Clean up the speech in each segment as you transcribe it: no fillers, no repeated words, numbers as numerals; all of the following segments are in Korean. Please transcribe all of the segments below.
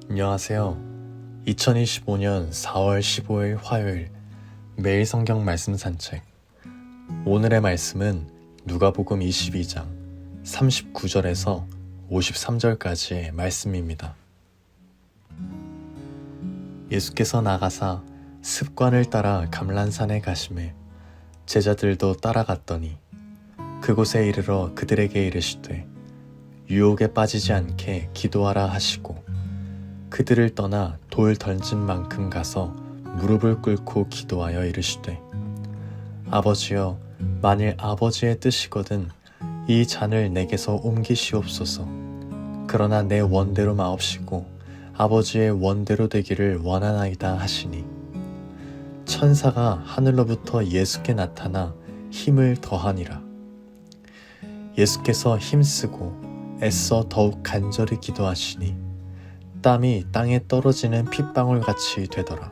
안녕하세요. 2025년 4월 15일 화요일 매일 성경 말씀 산책. 오늘의 말씀은 누가복음 22장 39절에서 53절까지의 말씀입니다. 예수께서 나가사 습관을 따라 감람산에 가시매 제자들도 따라갔더니 그곳에 이르러 그들에게 이르시되 유혹에 빠지지 않게 기도하라 하시고 그들을 떠나 돌 던진 만큼 가서 무릎을 꿇고 기도하여 이르시되 아버지여, 만일 아버지의 뜻이거든 이 잔을 내게서 옮기시옵소서. 그러나 내 원대로 마옵시고 아버지의 원대로 되기를 원하나이다 하시니 천사가 하늘로부터 예수께 나타나 힘을 더하니라. 예수께서 힘쓰고 애써 더욱 간절히 기도하시니 땀이 땅에 떨어지는 핏방울같이 되더라.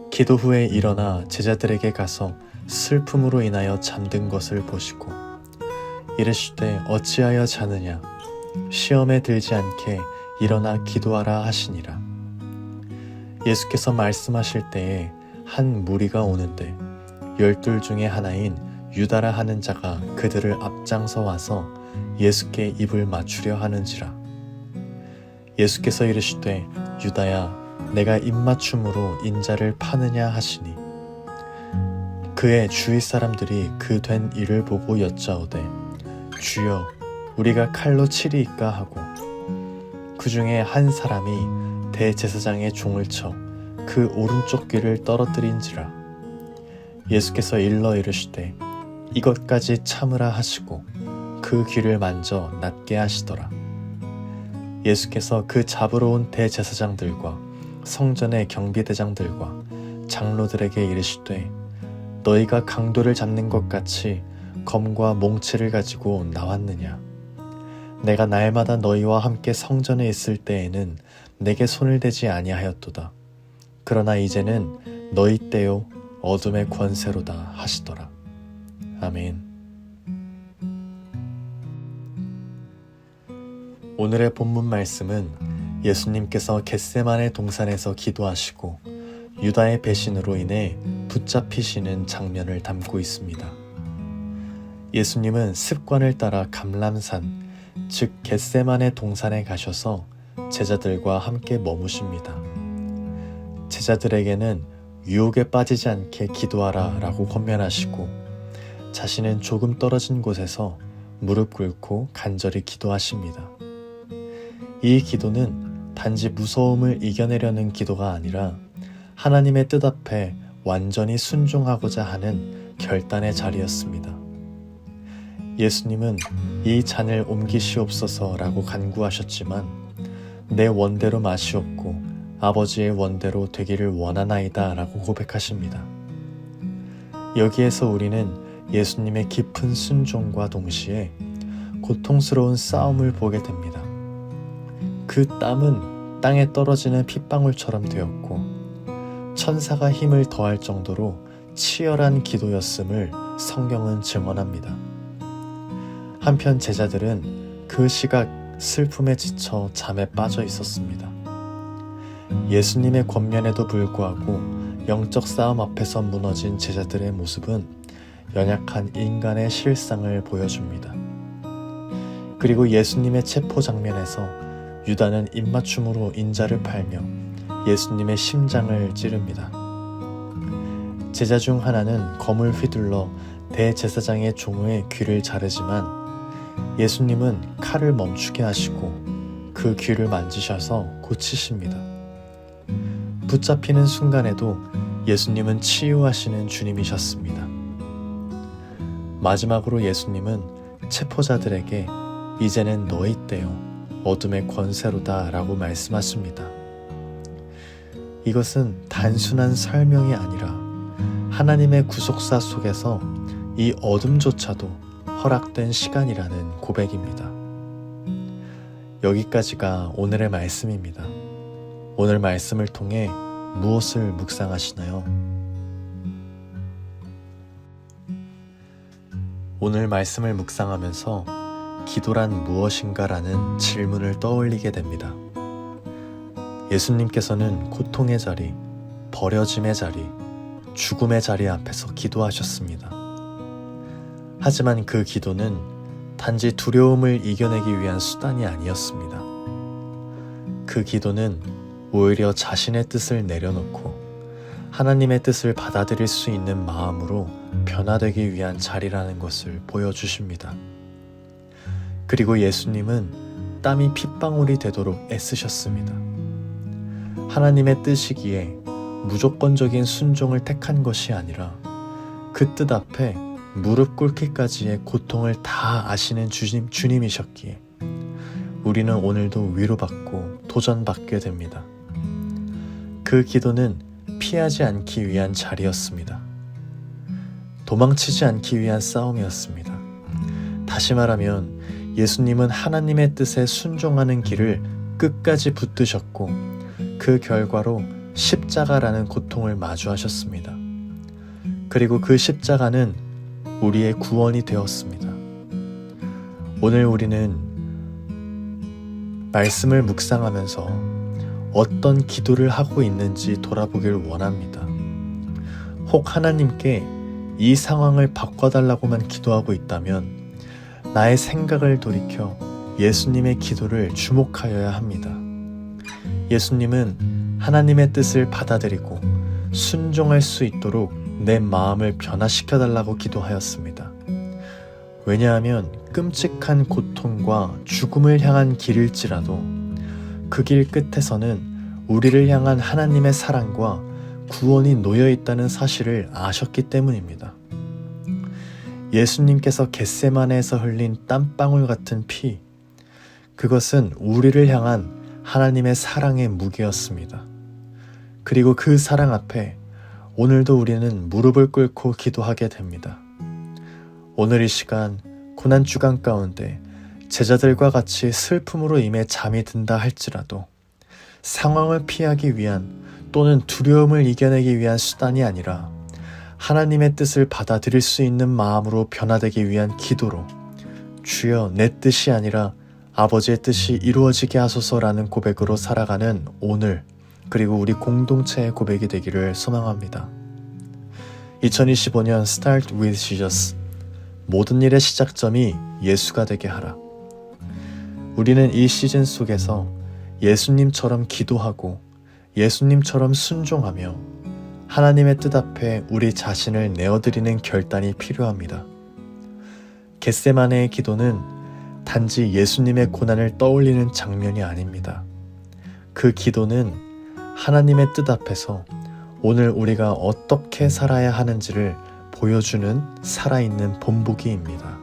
기도 후에 일어나 제자들에게 가서 슬픔으로 인하여 잠든 것을 보시고 이르시되 어찌하여 자느냐, 시험에 들지 않게 일어나 기도하라 하시니라. 예수께서 말씀하실 때에 한 무리가 오는데 12 중에 하나인 유다라 하는 자가 그들을 앞장서 와서 예수께 입을 맞추려 하는지라. 예수께서 이르시되 유다야, 내가 입맞춤으로 인자를 파느냐 하시니 그의 주위 사람들이 그 된 일을 보고 여짜오되 주여, 우리가 칼로 치리이까 하고 그 중에 한 사람이 대제사장의 종을 쳐 그 오른쪽 귀를 떨어뜨린지라. 예수께서 일러 이르시되 이것까지 참으라 하시고 그 귀를 만져 낫게 하시더라. 예수께서 그 잡으러 온 대제사장들과 성전의 경비대장들과 장로들에게 이르시되 너희가 강도를 잡는 것 같이 검과 몽치를 가지고 나왔느냐? 내가 날마다 너희와 함께 성전에 있을 때에는 내게 손을 대지 아니하였도다. 그러나 이제는 너희 때요 어둠의 권세로다 하시더라. 아멘. 오늘의 본문 말씀은 예수님께서 겟세마네 동산에서 기도하시고 유다의 배신으로 인해 붙잡히시는 장면을 담고 있습니다. 예수님은 습관을 따라 감람산, 즉 겟세마네 동산에 가셔서 제자들과 함께 머무십니다. 제자들에게는 유혹에 빠지지 않게 기도하라 라고 권면하시고 자신은 조금 떨어진 곳에서 무릎 꿇고 간절히 기도하십니다. 이 기도는 단지 무서움을 이겨내려는 기도가 아니라 하나님의 뜻 앞에 완전히 순종하고자 하는 결단의 자리였습니다. 예수님은 이 잔을 옮기시옵소서라고 간구하셨지만 내 원대로 마시옵고 아버지의 원대로 되기를 원하나이다 라고 고백하십니다. 여기에서 우리는 예수님의 깊은 순종과 동시에 고통스러운 싸움을 보게 됩니다. 그 땀은 땅에 떨어지는 핏방울처럼 되었고 천사가 힘을 더할 정도로 치열한 기도였음을 성경은 증언합니다. 한편 제자들은 그 시각 슬픔에 지쳐 잠에 빠져 있었습니다. 예수님의 권면에도 불구하고 영적 싸움 앞에서 무너진 제자들의 모습은 연약한 인간의 실상을 보여줍니다. 그리고 예수님의 체포 장면에서 유다는 입맞춤으로 인자를 팔며 예수님의 심장을 찌릅니다. 제자 중 하나는 검을 휘둘러 대제사장의 종의 귀를 자르지만 예수님은 칼을 멈추게 하시고 그 귀를 만지셔서 고치십니다. 붙잡히는 순간에도 예수님은 치유하시는 주님이셨습니다. 마지막으로 예수님은 체포자들에게 이제는 너희 때요 어둠의 권세로다 라고 말씀하십니다. 이것은 단순한 설명이 아니라 하나님의 구속사 속에서 이 어둠조차도 허락된 시간이라는 고백입니다. 여기까지가 오늘의 말씀입니다. 오늘 말씀을 통해 무엇을 묵상하시나요? 오늘 말씀을 묵상하면서 기도란 무엇인가라는 질문을 떠올리게 됩니다. 예수님께서는 고통의 자리, 버려짐의 자리, 죽음의 자리 앞에서 기도하셨습니다. 하지만 그 기도는 단지 두려움을 이겨내기 위한 수단이 아니었습니다. 그 기도는 오히려 자신의 뜻을 내려놓고 하나님의 뜻을 받아들일 수 있는 마음으로 변화되기 위한 자리라는 것을 보여주십니다. 그리고 예수님은 땀이 핏방울이 되도록 애쓰셨습니다. 하나님의 뜻이기에 무조건적인 순종을 택한 것이 아니라 그 뜻 앞에 무릎 꿇기까지의 고통을 다 아시는 주님이셨기에 우리는 오늘도 위로받고 도전받게 됩니다. 그 기도는 피하지 않기 위한 자리였습니다. 도망치지 않기 위한 싸움이었습니다. 다시 말하면 예수님은 하나님의 뜻에 순종하는 길을 끝까지 붙드셨고 그 결과로 십자가라는 고통을 마주하셨습니다. 그리고 그 십자가는 우리의 구원이 되었습니다. 오늘 우리는 말씀을 묵상하면서 어떤 기도를 하고 있는지 돌아보길 원합니다. 혹 하나님께 이 상황을 바꿔달라고만 기도하고 있다면 나의 생각을 돌이켜 예수님의 기도를 주목하여야 합니다. 예수님은 하나님의 뜻을 받아들이고 순종할 수 있도록 내 마음을 변화시켜달라고 기도하였습니다. 왜냐하면 끔찍한 고통과 죽음을 향한 길일지라도 그 길 끝에서는 우리를 향한 하나님의 사랑과 구원이 놓여 있다는 사실을 아셨기 때문입니다. 예수님께서 겟세마네에서 흘린 땀방울 같은 피, 그것은 우리를 향한 하나님의 사랑의 무게였습니다. 그리고 그 사랑 앞에 오늘도 우리는 무릎을 꿇고 기도하게 됩니다. 오늘 이 시간 고난주간 가운데 제자들과 같이 슬픔으로 임해 잠이 든다 할지라도 상황을 피하기 위한 또는 두려움을 이겨내기 위한 수단이 아니라 하나님의 뜻을 받아들일 수 있는 마음으로 변화되기 위한 기도로 주여 내 뜻이 아니라 아버지의 뜻이 이루어지게 하소서라는 고백으로 살아가는 오늘 그리고 우리 공동체의 고백이 되기를 소망합니다. 2025년 Start with Jesus, 모든 일의 시작점이 예수가 되게 하라. 우리는 이 시즌 속에서 예수님처럼 기도하고 예수님처럼 순종하며 하나님의 뜻 앞에 우리 자신을 내어드리는 결단이 필요합니다. 겟세마네의 기도는 단지 예수님의 고난을 떠올리는 장면이 아닙니다. 그 기도는 하나님의 뜻 앞에서 오늘 우리가 어떻게 살아야 하는지를 보여주는 살아있는 본보기입니다.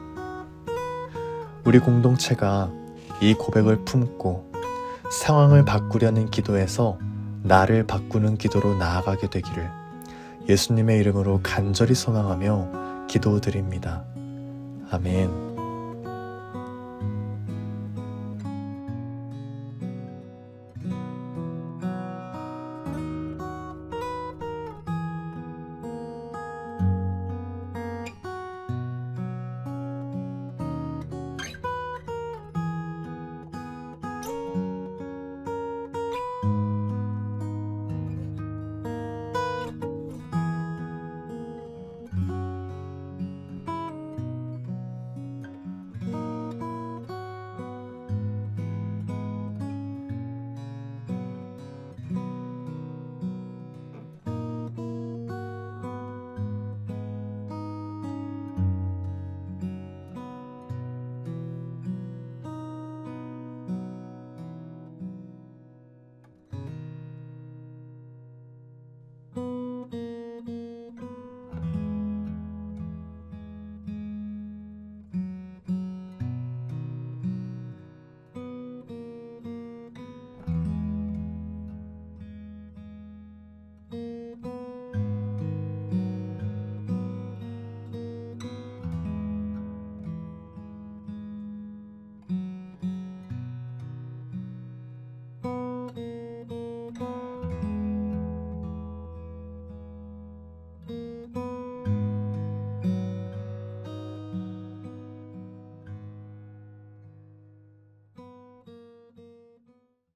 우리 공동체가 이 고백을 품고 상황을 바꾸려는 기도에서 나를 바꾸는 기도로 나아가게 되기를 예수님의 이름으로 간절히 소망하며 기도드립니다. 아멘.